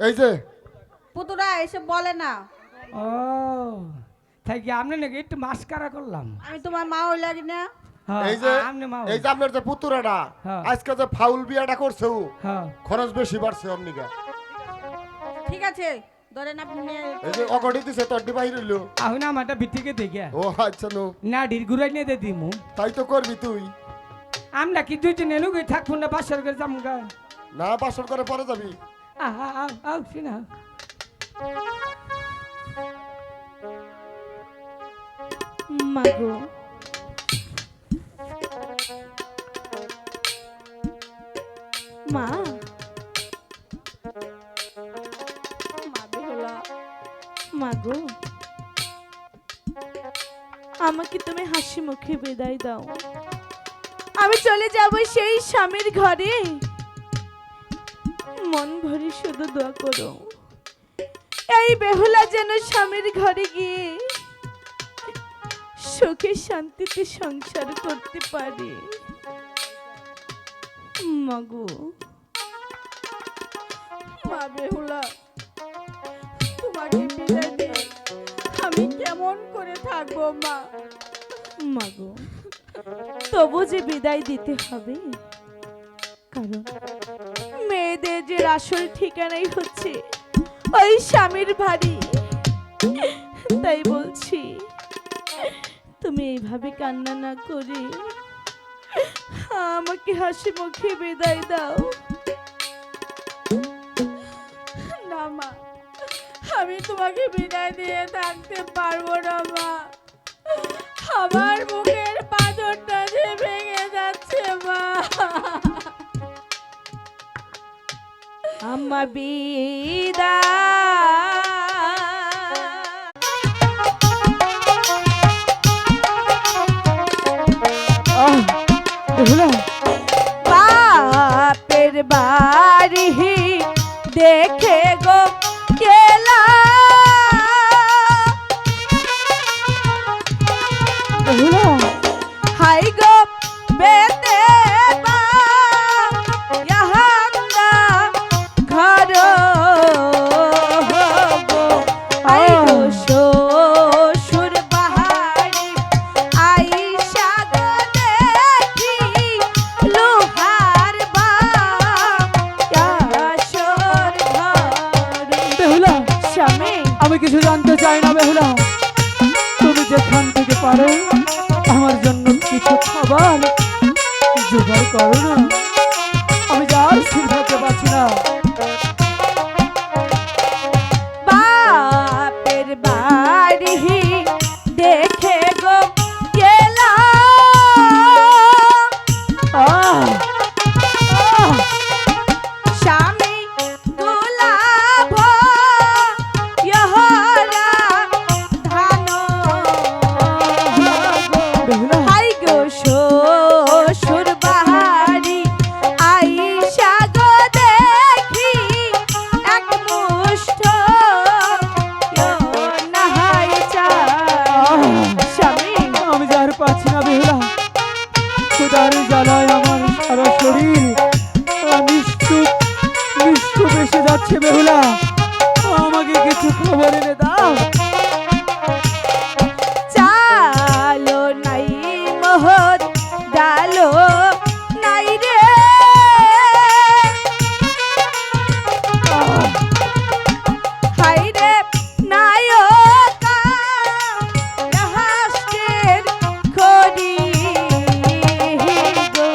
এই যে পুতুরা এসে বলে না ও তাই কি আপনি নাকি একটু মাস্কারা করলাম। আমি তোমার মা হই লাগি না। হ্যাঁ, এই যে আপনি মা এই যে আপনার যে পুতুরাটা হ্যাঁ। আজকে যে ফাউল বিয়াটা করছে ও হ্যাঁ খরচ বেশি বাড়ছে অন্যিকা। ঠিক আছে ধরেন আপনি নিয়ে এই যে অকটি দিছে তড্ডি বাহির হইলো। এখন আমারটা বিটিকে দেখে ও আচ্ছা নো না ঢির ঘুরাই নিয়ে দিয়ে দিমু। তাই তো করবি তুই। আমরা কি দুইজন এলুগে থাকবো না বাসার করে যাম গা। না বাসর করে পরে যাবি। আও সিনা মাগো মা মা বেহুলা মাগো আমাকে তুমি হাসি মুখে বিদায় দাও। আমি চলে যাব সেই স্বামীর ঘরে। মন ভরে শুধু দোয়া করো এই বেহুলা যেন স্বামীর ঘরে গিয়ে সুখে শান্তিতে সংসার করতে পারে। মাগো মা বেহুলা তোমাকে বিদায় দিয়ে আমি কেমন করে থাকবো মা। মাগো তবু যে বিদায় দিতে হবে, কারণ মেয়েদের যে আসল ঠিকানাই হচ্ছে ওই স্বামীর বাড়ি। তাই বলছি তুমি এইভাবে কান্না না করে আমাকে হাসি মুখে বিদায় দাও। না মা আমি তোমাকে বিদায় দিয়ে থাকতে পারবো না মা। আমার বুকের পাথরটা যে ভেঙে যাচ্ছে মা। আম্মা বিদায়। বেহুলা বাপের বাড়ি দেখে গো কেলা বেহুলা হাই গো বেতে বাহান্দা ঘর গো হাই গো শ্বশুর বাহারি আইসা গো দেখি লোহার বাসর ঘর। বেহুলা স্বামী আমি কিছু জানতে চাই না বেহুলা, তুমি যেখান থেকে পারো আমার জন্য কিছু খাবার জোগাড় করো না। আমি যার স্থির থাকতে পারছি না। বাপের বাড়ি দেখে গো গেলা আহ! আহ! স্বামী গোলাভ ইহরা ধান বেহুলা হাই গো শ্বশুর বাহারি আইসা গো দেখি এক মুষ্ঠ নাহাই চা। স্বামী আমি যার পাচ্ছি না বেহুলা, খুদার জ্বালায় আমার সারা শরীর নিশ্চুপ নিশ্চুপ এসে যাচ্ছে বেহুলা, আমাকে কিছু খবর এনে দাও। চালো নাই মোহর ডালো নাই রে হাই রে নায়কা হাসকের খড়ি গো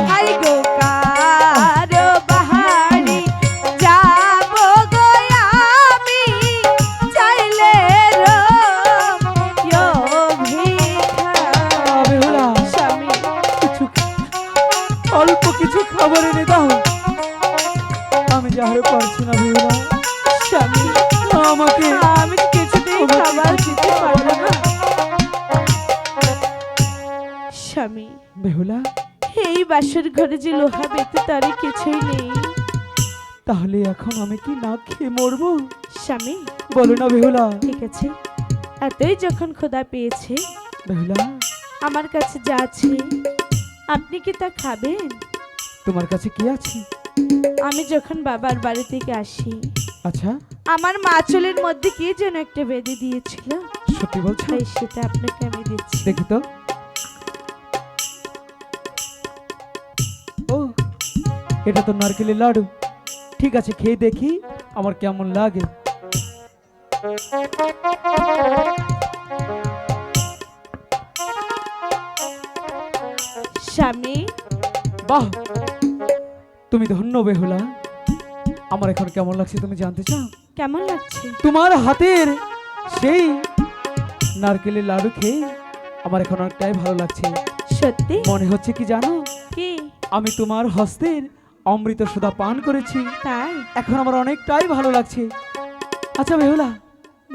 হাই গো কারো বাহারি যাব গো আমি চাইলে বেহুলা স্বামী কিছু অল্প কিছু খাবার এনে দাও, আমি যাহারে পারছি না বেহুলা, স্বামী আমাকে আমি তো কিছুতেই খাবার দিতে পারবো না। স্বামী বেহুলা এই বাসর ঘরে যে লোহা বেতে তারে কিছুই নেই। তাহলে এখন আমি কি না খেয়ে মরবো? স্বামী বলো না বেহুলা। ঠিক আছে, এতই যখন খোদা পেয়েছে বেহুলা আমার কাছে যা আছে আপনি কি তা খাবেন? তোমার কাছে কি আছে? আমি যখন বাবার বাড়ি থেকে আসি আচ্ছা, আমার মাচলের মধ্যে কি যেন একটা বেঁধে দিয়েছিল, সত্যি বলছো? তাই সেটা আপনাকে আমি দিচ্ছি। দেখি তো। ও, এটা তো নারকেলের লাডু। ঠিক আছে, খেয়ে দেখি আমার কেমন লাগে। স্বামী, বাহ, তুমি ধন্য বেহুলা। আমার এখন কেমন লাগছে তুমি জানতে চাও? কেমন লাগছে? তোমার হাতের সেই নারকেলের লাডু খেয়ে আমার এখন অনেকটাই ভালো লাগছে। সত্যি? মনে হচ্ছে কি জানো, কি? আমি তোমার হস্তের অমৃত সুধা পান করেছি। তাই? এখন আমার অনেকটাই ভালো লাগছে। আচ্ছা বেহুলা,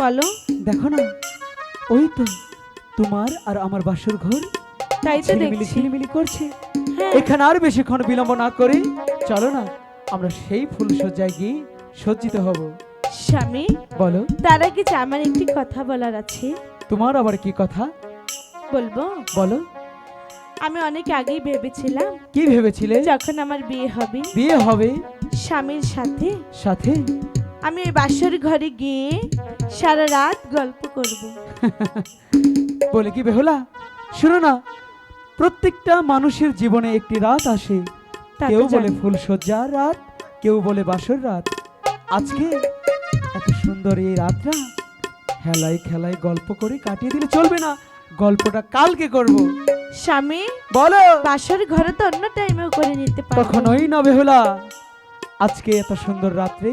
বলো। দেখো না, ওই তো তোমার আর আমার বাসর ঘর তাই তো ঝিলিমিলি দেখছি। ঝিলিমিলি করছে। হ্যাঁ। এখানে আর বেশিক্ষণ বিলম্ব না করে চলো না, আমরা সেই ফুল সজ্জায় গিয়ে সজ্জিত হব। স্বামী, বলো। তার আগে যে আমার একটি কথা বলার আছে। তোমার আবার কি কথা? বলবো? বলো। আমি অনেক আগেই ভেবেছিলাম কি ভেবেছিলে? যখন আমার বিয়ে হবে, বিয়ে হবে স্বামীর সাথে সাথে আমি ওই বাসর ঘরে গিয়ে সারা রাত গল্প করব। বলে কি বেহুলা, শুনো না, প্রত্যেকটা মানুষের জীবনে একটি রাত আসে। তা তো কেউ বলে জানি। ফুলসজ্জার রাত, কেউ বলে বাসর রাত। আজকে এত সুন্দর এই রাতটা হেলায় খেলায় গল্প করে কাটিয়ে দিলে চলবে না। গল্পটা কালকে করব। স্বামী, বলো। বাসর ঘরে তো অন্য টাইমেও করে নিতে পারবো। কখনোই না বেহুলা, আজকে এত সুন্দর রাত্রে